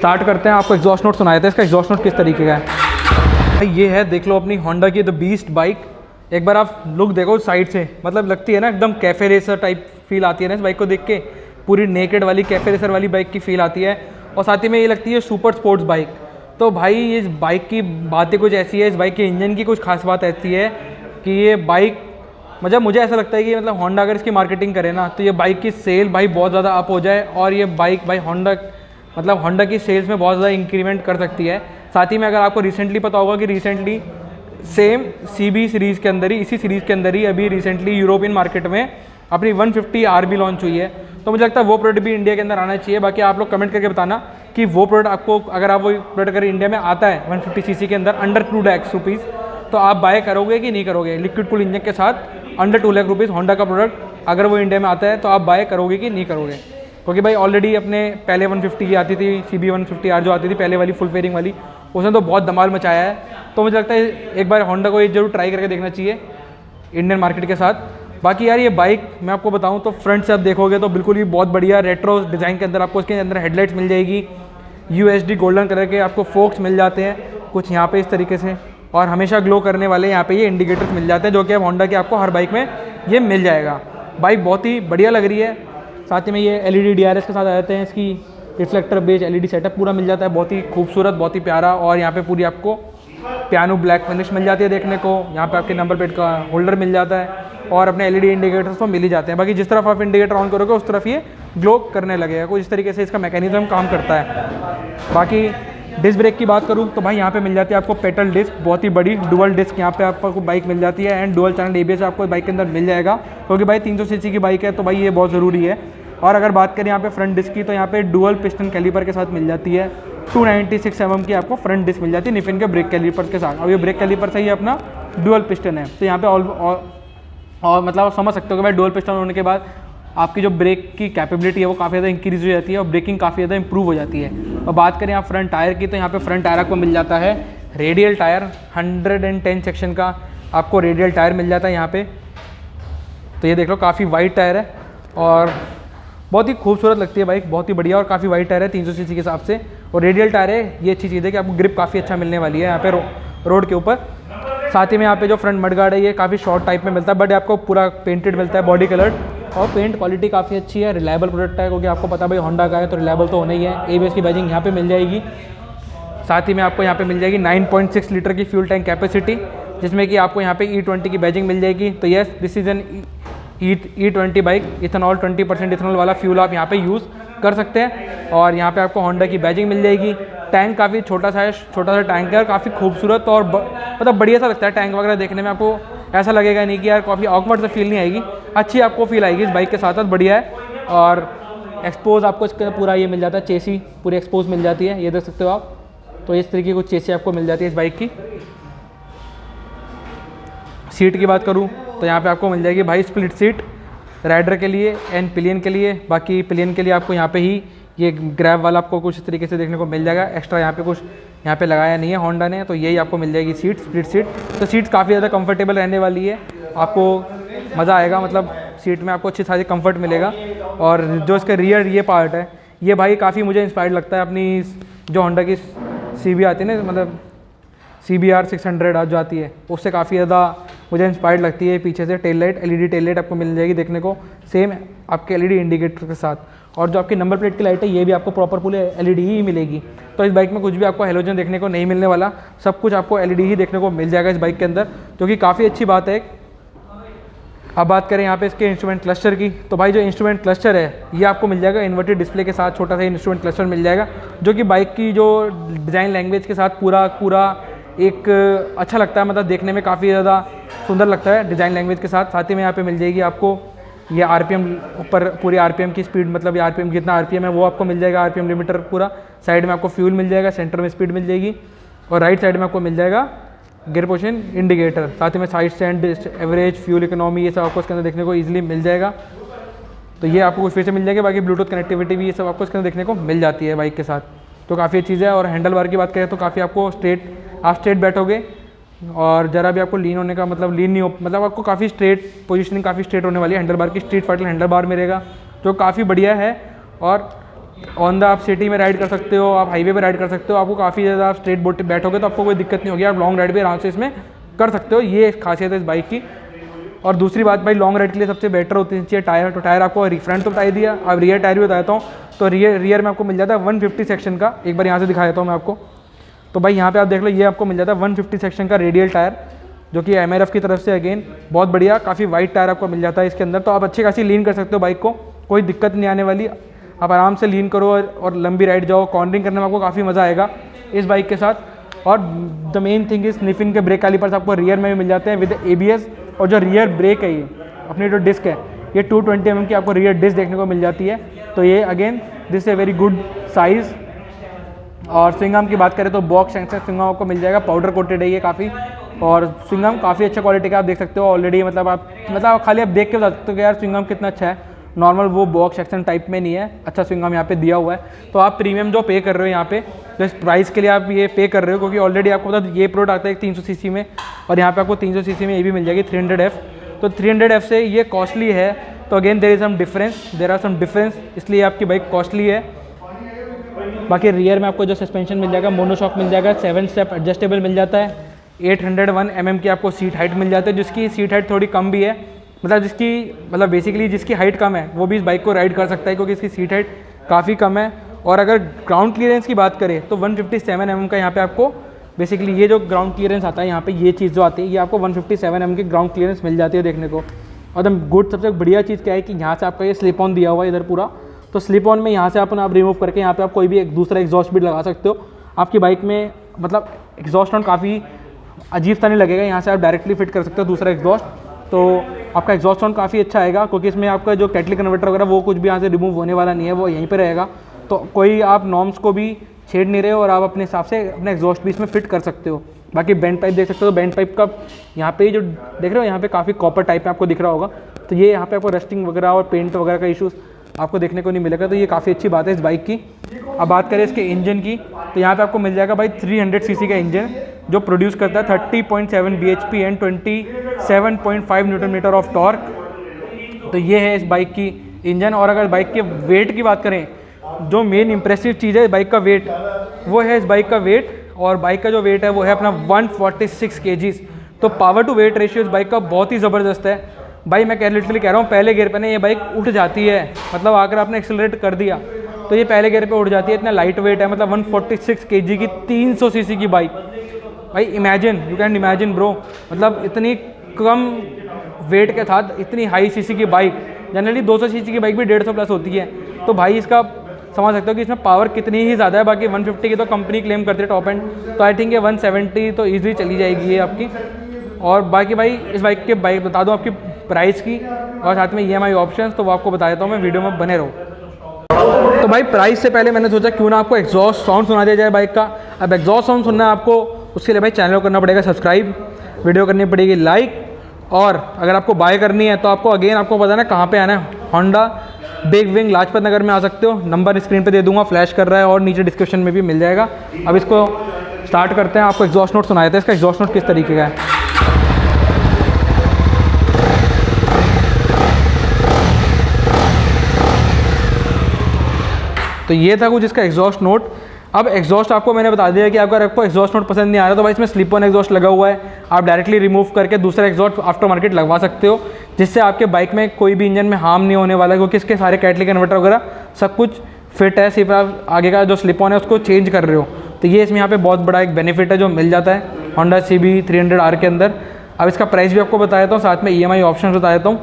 Start करते हैं। आपको एग्जॉस्ट नोट सुनाया था, इसका एग्जॉस्ट नोट किस तरीके का है। भाई ये है, देख लो अपनी होंडा की द बीस्ट बाइक। एक बार आप लुक देखो साइड से, मतलब लगती है ना एकदम कैफे रेसर टाइप फील आती है ना इस बाइक को देख के। पूरी नेकेड वाली कैफे रेसर वाली बाइक की फील आती है और साथ ही में ये लगती है सुपर स्पोर्ट्स बाइक। तो भाई इस बाइक की बातें कुछ ऐसी है, इस बाइक के इंजन की कुछ खास बात ऐसी है कि ये बाइक मतलब मुझे ऐसा लगता है कि मतलब होंडा अगर इसकी मार्केटिंग करे ना तो ये बाइक की सेल भाई बहुत ज़्यादा अप हो जाए और ये बाइक भाई होंडा की सेल्स में बहुत ज़्यादा इंक्रीमेंट कर सकती है। साथ ही में अगर आपको रिसेंटली पता होगा कि रिसेंटली सेम CB सीरीज़ के अंदर ही, इसी सीरीज़ के अंदर ही अभी रिसेंटली यूरोपियन मार्केट में अपनी 150 RB लॉन्च हुई है। तो मुझे लगता है वो प्रोडक्ट भी इंडिया के अंदर आना चाहिए। बाकी आप लोग कमेंट करके बताना कि वो प्रोडक्ट आपको, अगर आप वो प्रोडक्ट अगर इंडिया में आता है 150 cc के अंदर अंडर 2 लाख रुपीज़, तो आप बाय करोगे कि नहीं करोगे? लिक्विड कूल इंजन के साथ अंडर 2 लाख रुपीज़ होंडा का प्रोडक्ट अगर वो इंडिया में आता है तो आप बाय करोगे कि नहीं करोगे? क्योंकि भाई ऑलरेडी अपने पहले 150 की आती थी, CB 150R जो आती थी पहले वाली फुल फेयरिंग वाली, उसने तो बहुत धमाल मचाया है। तो मुझे लगता है एक बार होंडा को ये जरूर ट्राई करके देखना चाहिए इंडियन मार्केट के साथ। बाकी यार ये बाइक मैं आपको बताऊं तो फ्रंट से आप देखोगे तो बिल्कुल ही बहुत बढ़िया रेट्रो डिज़ाइन के अंदर आपको इसके अंदर हेडलाइट्स मिल जाएगी। USD गोल्डन कलर के आपको फोक्स मिल जाते हैं कुछ यहाँ पे इस तरीके से, और हमेशा ग्लो करने वाले यहाँ पे ये इंडिकेटर्स मिल जाते हैं जो कि अब होंडा के आपको हर बाइक में ये मिल जाएगा। बाइक बहुत ही बढ़िया लग रही है। साथ ही में ये LED DRS के साथ आ जाते हैं, इसकी रिफ्लेक्टर बेस LED सेटअप पूरा मिल जाता है, बहुत ही खूबसूरत, बहुत ही प्यारा। और यहाँ पे पूरी आपको पियानो ब्लैक फिनिश मिल जाती है देखने को। यहाँ पे आपके नंबर प्लेट का होल्डर मिल जाता है और अपने LED इंडिकेटर्स तो मिल ही जाते हैं। बाकी जिस तरफ आप इंडिकेटर ऑन करोगे उस तरफ ये ग्लो करने लगेगा। कुछ इस तरीके से इसका मैकेनिज्म काम करता है। बाकी डिस्क ब्रेक की बात करूँ तो भाई यहाँ पे मिल जाती है आपको पेटल डिस्क, बहुत ही बड़ी डुअल डिस्क यहाँ पे आपको बाइक मिल जाती है। एंड डुअल चैनल ABS आपको बाइक के अंदर मिल जाएगा, क्योंकि भाई 300 cc की बाइक है तो भाई ये बहुत ज़रूरी है। और अगर बात करें यहाँ पे फ्रंट डिस्क की तो यहाँ पे डुअल पिस्टन कैलिपर के साथ मिल जाती है। 296 mm की आपको फ्रंट डिस्क मिल जाती है निफिन के ब्रेक कैलिपर्स के साथ। और ये ब्रेक कैलिपर से ही अपना डुअल पिस्टन है, तो यहाँ पे और मतलब आप समझ सकते हो कि भाई डुअल पिस्टन होने के बाद आपकी जो ब्रेक की कैपेबिलिटी है वो काफ़ी ज़्यादा इंक्रीज़ हो जाती है और ब्रेकिंग काफ़ी ज़्यादा इंप्रूव हो जाती है। और बात करें आप फ्रंट टायर की तो यहाँ पे फ्रंट टायर आपको मिल जाता है रेडियल टायर 110 सेक्शन का आपको रेडियल टायर मिल जाता है यहाँ पे। तो ये देख लो काफ़ी वाइड टायर है और बहुत ही खूबसूरत लगती है बाइक, बहुत ही बढ़िया और काफ़ी वाइड टायर है 300 cc के हिसाब से। और रेडियल टायर है, ये अच्छी चीज़ है कि आपको ग्रिप काफ़ी अच्छा मिलने वाली है यहाँ पे रोड के ऊपर। साथ ही में यहाँ पे जो फ्रंट मडगार्ड है ये काफ़ी शॉर्ट टाइप में मिलता है, बट आपको पूरा पेंटेड मिलता है, बॉडी कलर्ड, और पेंट क्वालिटी काफ़ी अच्छी है। रिलायबल प्रोडक्ट है क्योंकि आपको पता भाई होंडा का है तो रिलायबल तो होना ही है। ABS की बैजिंग यहाँ पे मिल जाएगी। साथ ही में आपको यहाँ पे मिल जाएगी 9.6 लीटर की फ्यूल टैंक कैपेसिटी, जिसमें कि आपको यहाँ पे E20 की बैजिंग मिल जाएगी। तो yes, this is an E20 bike. Ethanol 20% ethanol वाला फ्यूल आप यहाँ पे यूज़ कर सकते हैं। और यहाँ पे आपको होंडा की बैजिंग मिल जाएगी। टैंक काफ़ी छोटा सा टैंक है और काफ़ी खूबसूरत और मतलब बढ़िया सा लगता है टैंक वगैरह देखने में। आपको ऐसा लगेगा नहीं कि यार काफ़ी ऑकवर्ड सा फील नहीं आएगी, अच्छी आपको फील आएगी इस बाइक के साथ साथ, बढ़िया है। और एक्सपोज आपको इसका पूरा ये मिल जाता है, चेसी पूरी एक्सपोज मिल जाती है, ये देख सकते हो आप। तो इस तरीके की कुछ चेसी आपको मिल जाती है इस बाइक की। सीट की बात करूँ तो यहाँ पे आपको मिल जाएगी भाई स्प्लिट सीट राइडर के लिए एंड पिलियन के लिए। बाकी पिलियन के लिए आपको यहाँ पे ही ये ग्रैब वाला आपको कुछ इस तरीके से देखने को मिल जाएगा। एक्स्ट्रा यहाँ पे कुछ यहाँ पे लगाया नहीं है होंडा ने, तो यही आपको मिल जाएगी सीट, स्प्लिट सीट। तो सीट्स काफ़ी ज़्यादा कंफर्टेबल रहने वाली है, आपको मज़ा आएगा, मतलब सीट में आपको अच्छी सारी कंफर्ट मिलेगा। और जो इसका रियर ये पार्ट है ये भाई काफ़ी मुझे इंस्पायर्ड लगता है अपनी जो होंडा की CB आती है ना, मतलब CBR 600 जो आती है उससे काफ़ी ज़्यादा मुझे इंस्पायर्ड लगती है। पीछे से tail light, LED tail light आपको मिल जाएगी देखने को, सेम आपके LED इंडिकेटर के साथ। और जो आपकी नंबर प्लेट की लाइट है ये भी आपको प्रॉपर पूरे LED ही मिलेगी। तो इस बाइक में कुछ भी आपको हेलोजन देखने को नहीं मिलने वाला, सब कुछ आपको LED ही देखने को मिल जाएगा इस बाइक के अंदर, जो कि काफ़ी अच्छी बात है। अब बात करें यहाँ पे इसके इंस्ट्रूमेंट क्लस्टर की, तो भाई जो इंस्ट्रूमेंट क्लस्टर है ये आपको मिल जाएगा इन्वर्टेड डिस्प्ले के साथ, छोटा सा इंस्ट्रूमेंट क्लस्टर मिल जाएगा, जो कि बाइक की जो डिज़ाइन लैंग्वेज के साथ पूरा एक अच्छा लगता है, मतलब देखने में काफ़ी ज़्यादा सुंदर लगता है डिज़ाइन लैंग्वेज के साथ। साथ ही में यहाँ पे मिल जाएगी आपको ये RPM ऊपर पूरी RPM की स्पीड, मतलब ये RPM कितना RPM है वो आपको मिल जाएगा, RPM लिमिटर पूरा। साइड में आपको फ्यूल मिल जाएगा, सेंटर में स्पीड मिल जाएगी और राइट साइड में आपको मिल जाएगा गियर पोजीशन इंडिकेटर। साथ ही में side stand, average, fuel economy, ये सब आपको इसके अंदर देखने को ईजिली मिल जाएगा। तो ये आपको कुछ फीचर मिल जाएगा। बाकी ब्लूटूथ कनेक्टिविटी भी ये सब आपको इसके अंदर देखने को मिल जाती है बाइक के साथ, तो काफ़ी अच्छी चीज़ है। और हैंडल बार की बात करें तो काफ़ी आपको आप स्ट्रेट बैठोगे और ज़रा भी आपको लीन होने का मतलब लीन नहीं हो, मतलब आपको काफ़ी स्ट्रेट पोजीशनिंग काफ़ी स्ट्रेट होने वाली है। हैंडल बार की स्ट्रीट फाइटल हैंडल बार मिलेगा जो काफ़ी बढ़िया है। और ऑन द आप सिटी में राइड कर सकते हो, आप हाईवे पे राइड कर सकते हो, आपको काफ़ी ज़्यादा आप स्ट्रेट बोर्ड पे बैठोगे तो आपको कोई दिक्कत नहीं होगी, आप लॉन्ग राइड भी आराम से इसमें कर सकते हो। ये खासियत है इस बाइक की। और दूसरी बात भाई, लॉन्ग राइड के लिए सबसे बेटर होती है टायर। तो टायर आपको फ्रंट तो बता दिया, अब रियर टायर भी बताता हूँ। तो रियर में आपको मिल जाता है 150 सेक्शन का, एक बार यहाँ से दिखा देता हूँ मैं आपको। तो भाई यहाँ पे आप देख लो, ये आपको मिल जाता है 150 सेक्शन का रेडियल टायर, जो कि MRF की तरफ से अगेन बहुत बढ़िया, काफ़ी वाइड टायर आपको मिल जाता है इसके अंदर। तो आप अच्छी खासी लीन कर सकते हो बाइक को, कोई दिक्कत नहीं आने वाली। आप आराम से लीन करो और लंबी राइड जाओ, कॉर्नरिंग करने में आपको काफ़ी मज़ा आएगा इस बाइक के साथ। और the main thing is sniffing के ब्रेक कैलिपर्स आपको रियर में भी मिल जाते हैं विद ABS। और जो रियर ब्रेक है, ये अपनी जो डिस्क है, ये 220 mm की आपको रियर डिस्क देखने को मिल जाती है। तो ये again this a very good size. और स्विंग आर्म की बात करें तो बॉक्स सेंसर स्विंग आर्म आपको मिल जाएगा, पाउडर कोटेड है ये काफ़ी। और स्विंग आर्म काफ़ी अच्छा क्वालिटी का आप देख सकते हो ऑलरेडी, मतलब खाली आप देख के बता सकते हो कि यार स्विंग आर्म कितना अच्छा है। नॉर्मल वो बॉक्स सेक्शन टाइप में नहीं है, अच्छा स्विंग आर्म यहाँ पे दिया हुआ है। तो आप प्रीमियम जो पे कर रहे हो यहाँ पे, जो इस प्राइस के लिए आप ये पे कर रहे हो, क्योंकि ऑलरेडी आपको पता ये प्रोडक्ट आता है 300 सीसी में, और यहाँ पे आपको 300 सीसी में ये भी मिल जाएगी 300F। तो 300F से ये कॉस्टली है। तो again there are some difference, इसलिए आपकी बाइक कॉस्टली है। बाकी रियर में आपको जो सस्पेंशन मिल जाएगा, मोनोशॉक मिल जाएगा, 7 स्टेप एडजस्टेबल मिल जाता है, 801 mm की आपको सीट हाइट मिल जाती है, जिसकी सीट हाइट थोड़ी कम भी है, मतलब बेसिकली जिसकी हाइट कम है वो भी इस बाइक को राइड कर सकता है, क्योंकि इसकी सीट हाइट काफ़ी कम है। और अगर ग्राउंड क्लियरेंस की बात करें तो 157 mm का यहाँ पे आपको बेसिकली ये जो ग्राउंड क्लियरेंस आता है यहाँ पे, ये चीज़ जो आती है, ये आपको 157 mm की ग्राउंड क्लियरेंस मिल जाती है देखने को। और द गुड सबसे बढ़िया चीज़ क्या है कि यहाँ से आपका ये स्लिप ऑन दिया हुआ है इधर पूरा। तो स्लिप ऑन में यहाँ से आप रिमूव करके यहाँ पे आप कोई भी एक दूसरा एग्जॉस्ट भी लगा सकते हो आपकी बाइक में। मतलब एग्जॉस्ट ऑन काफ़ी अजीब सा नहीं लगेगा, यहाँ से आप डायरेक्टली फिट कर सकते हो दूसरा एग्जॉस्ट। तो आपका एग्जॉस्ट साउंड काफ़ी अच्छा आएगा, क्योंकि इसमें आपका जो कैटलिक कन्वर्टर वगैरह वो कुछ भी यहाँ से रिमूव होने वाला नहीं है, वो यहीं पे रहेगा। तो कोई आप नॉर्म्स को भी छेड़ नहीं रहे हो, और आप अपने हिसाब से अपने एग्जॉस्ट भी इसमें फिट कर सकते हो। बाकी बैंड पाइप देख सकते हो, बैंड पाइप का यहाँ पे जो देख रहे हो, यहाँ पे काफ़ी कॉपर टाइप में आपको दिख रहा होगा। तो ये यहाँ पे आपको रस्टिंग वगैरह और पेंट वगैरह का इशूज़ आपको देखने को नहीं मिलेगा। तो ये काफ़ी अच्छी बात है इस बाइक की। अब बात करें इसके इंजन की, तो यहाँ पे आपको मिल जाएगा भाई 300 सीसी का इंजन, जो प्रोड्यूस करता है 30.7 bhp and 27.5 newton metre of torque. तो ये है इस बाइक की इंजन। और अगर बाइक के वेट की बात करें, जो मेन इंप्रेसिव चीज़ है बाइक का वेट, वो है इस बाइक का वेट। और बाइक का जो वेट है वो है अपना 146 kgs। तो पावर टू वेट रेशियो इस बाइक का बहुत ही ज़बरदस्त है भाई। मैं लिटरली कह रहा हूँ, पहले गियर पे ना ये बाइक उठ जाती है, मतलब अगर आपने एक्सेलरेट कर दिया तो ये पहले गियर पे उठ जाती है, इतना लाइट वेट है। मतलब 146 kg की 300 सीसी की बाइक भाई, यू कैन इमेजिन ब्रो, मतलब इतनी कम वेट के साथ इतनी हाई सीसी की बाइक। जनरली 200 सीसी की बाइक भी 150 प्लस होती है। तो भाई इसका समझ सकते हो कि इसमें पावर कितनी ही ज़्यादा है। बाकी 150 की तो कंपनी क्लेम करती है टॉप एंड, तो आई थिंक ये 170 तो ईजिली चली जाएगी ये आपकी। और बाकी भाई इस बाइक के बता दूँ आपकी प्राइस की, और साथ में EMI ऑप्शंस, तो वो आपको बता देता हूँ मैं, वीडियो में बने रहो। तो भाई प्राइस से पहले मैंने सोचा क्यों ना आपको एग्जॉस्ट साउंड सुना दिया जाए बाइक का। अब एग्जॉस्ट साउंड सुनना है आपको, उसके लिए भाई चैनल को करना पड़ेगा सब्सक्राइब, वीडियो करनी पड़ेगी लाइक, और अगर आपको बाय करनी है तो आपको अगेन आपको पता है कहाँ पे आना है, Honda big wing Lajpat Nagar में आ सकते हो। नंबर स्क्रीन पे दे दूंगा, फ्लैश कर रहा है, और नीचे डिस्क्रिप्शन में भी मिल जाएगा। अब इसको स्टार्ट करते हैं, आपको एग्जॉस्ट नोट सुनाए थे। इसका एग्जॉस्ट नोट किस तरीके का है। तो ये था कुछ इसका एग्जॉस्ट नोट। अब एग्जॉस्ट आपको मैंने बता दिया कि अगर आपको एग्जॉस्ट नोट पसंद नहीं आ रहा तो भाई इसमें स्लिप ऑन एग्जॉस्ट लगा हुआ है, आप डायरेक्टली रिमूव करके दूसरा एग्जॉस्ट आफ्टर मार्केट लगवा सकते हो, जिससे आपके बाइक में कोई भी इंजन में हार्म नहीं होने वाला है, क्योंकि इसके सारे कैटलिक कन्वर्टर वगैरह सब कुछ फिट है। सिर्फ आप आगे का जो स्लिप ऑन है उसको चेंज कर रहे हो। तो ये इसमें यहाँ पे बहुत बड़ा एक बेनिफिट है जो मिल जाता है होंडा CB 300R के अंदर। अब इसका प्राइस भी आपको बता देता हूँ, साथ में EMI ऑप्शन बता देता हूँ।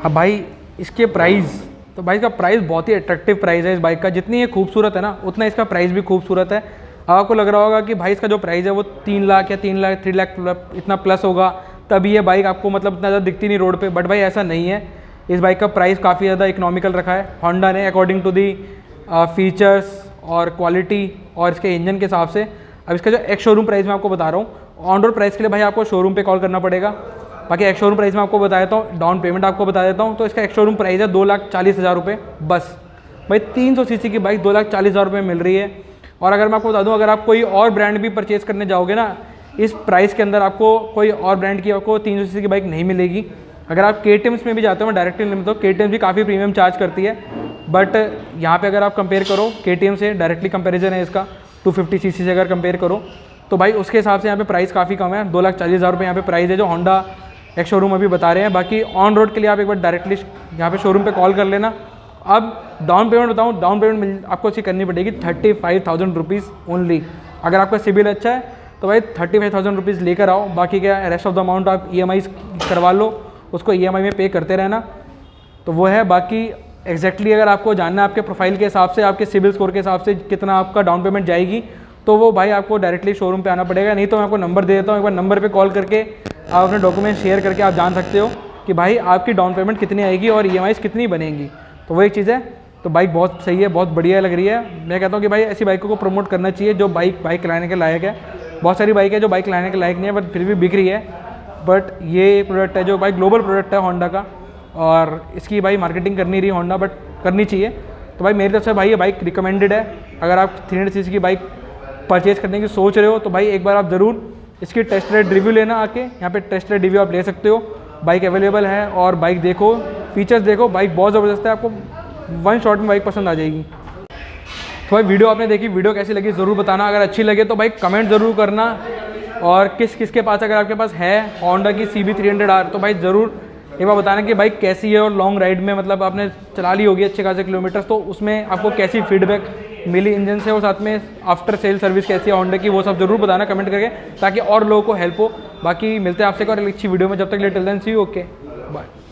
अब भाई इसके प्राइस, तो भाई इसका प्राइस बहुत ही अट्रैक्टिव प्राइस है इस बाइक का। जितनी ये खूबसूरत है ना, उतना इसका प्राइस भी खूबसूरत है। आपको लग रहा होगा कि भाई इसका जो प्राइस है वो 3 लाख या 3 लाख इतना प्लस होगा, तभी ये बाइक आपको मतलब इतना ज़्यादा दिखती नहीं रोड पे। बट भाई ऐसा नहीं है, इस बाइक का प्राइस काफ़ी ज़्यादा इकोनॉमिकल रखा है होंडा ने, अकॉर्डिंग टू दी फीचर्स और क्वालिटी और इसके इंजन के हिसाब से। अब इसका जो एक्स शोरूम प्राइस मैं आपको बता रहा हूँ, ऑन रोड प्राइस के लिए भाई आपको शोरूम पे कॉल करना पड़ेगा। बाकी एक्स शोरूम प्राइस मैं आपको बता देता हूँ, डाउन पेमेंट आपको बता देता हूँ। तो इसका एक्स शोरूम प्राइस है 2,40,000 रुपये बस। भाई 300 सीसी की बाइक 2,40,000 रुपये मिल रही है। और अगर मैं आपको बता दूँ, अगर आप कोई और ब्रांड भी परचेज़ करने जाओगे ना, इस प्राइस के अंदर आपको कोई और ब्रांड की आपको 300 सीसी की बाइक नहीं मिलेगी। अगर आप KTM में भी जाते हो, मैं डायरेक्टली नहीं मिलता हूँ, KTM भी काफ़ी प्रीमियम चार्ज करती है। बट यहाँ पे अगर आप कंपेयर करो KTM से, डायरेक्टली कंपैरिजन है इसका 250 सीसी से अगर कंपेयर करो तो भाई उसके हिसाब से यहाँ पे प्राइस काफ़ी कम है। 2,40,000 रुपये यहाँ पे प्राइस है जो होंडा एक शोरूम अभी बता रहे हैं। बाकी ऑन रोड के लिए आप एक बार डायरेक्टली यहाँ पे शोरूम पे कॉल कर लेना। अब डाउन पेमेंट बताऊँ, डाउन पेमेंट आपको अच्छी करनी पड़ेगी 35,000 रुपीज़ ओनली। अगर आपका सिबिल अच्छा है तो भाई 35,000 रुपीज़ लेकर आओ, बाकी क्या रेस्ट ऑफ द अमाउंट आप EMI करवा लो, उसको EMI में पे करते रहना। तो वो है। बाकी एग्जैक्टली अगर आपको जानना है आपके प्रोफाइल के हिसाब से, आपके सिबिल स्कोर के हिसाब से कितना आपका डाउन पेमेंट जाएगी, तो वो भाई आपको डायरेक्टली शोरूम पे आना पड़ेगा। नहीं तो मैं आपको नंबर दे देता हूँ, एक बार नंबर पे कॉल करके आप अपने डॉक्यूमेंट शेयर करके आप जान सकते हो कि भाई आपकी डाउन पेमेंट कितनी आएगी और EMI कितनी बनेंगी। तो वो एक चीज़ है। तो बाइक बहुत सही है, बहुत बढ़िया लग रही है। मैं कहता हूँ कि भाई ऐसी बाइकों को प्रमोट करना चाहिए जो बाइक लाने के लायक है। बहुत सारी बाइक है जो बाइक लाने के लायक नहीं है बट फिर भी बिक रही है। बट ये प्रोडक्ट है जो भाई ग्लोबल प्रोडक्ट है होंडा का, और इसकी भाई मार्केटिंग करनी रही होंडा, बट करनी चाहिए। तो भाई मेरी तरफ से भाई ये बाइक रिकमेंडेड है। अगर आप 300 सीसी की बाइक परचेज़ करने की सोच रहे हो तो भाई एक बार आप ज़रूर इसकी टेस्ट राइड रिव्यू लेना आके। यहाँ पे टेस्ट राइड रिव्यू आप ले सकते हो, बाइक अवेलेबल है। और बाइक देखो, फीचर्स देखो, बाइक बहुत ज़बरदस्त है, आपको वन शॉट में बाइक पसंद आ जाएगी। तो भाई वीडियो आपने देखी, वीडियो कैसी लगी ज़रूर बताना। अगर अच्छी लगे तो भाई कमेंट ज़रूर करना। और किस के पास, अगर आपके पास है होंडा की CB300R तो भाई ज़रूर एक बार बताना कि बाइक कैसी है। और लॉन्ग राइड में मतलब आपने चला ली होगी अच्छे खासे किलोमीटर्स, तो उसमें आपको कैसी फीडबैक मिली इंजन से, और साथ में आफ्टर सेल सर्विस कैसी है होंडा की, वो सब ज़रूर बताना कमेंट करके, ताकि और लोगों को हेल्प हो। बाकी मिलते हैं आपसे एक और अच्छी वीडियो में। जब तक ले till then see you, okay bye.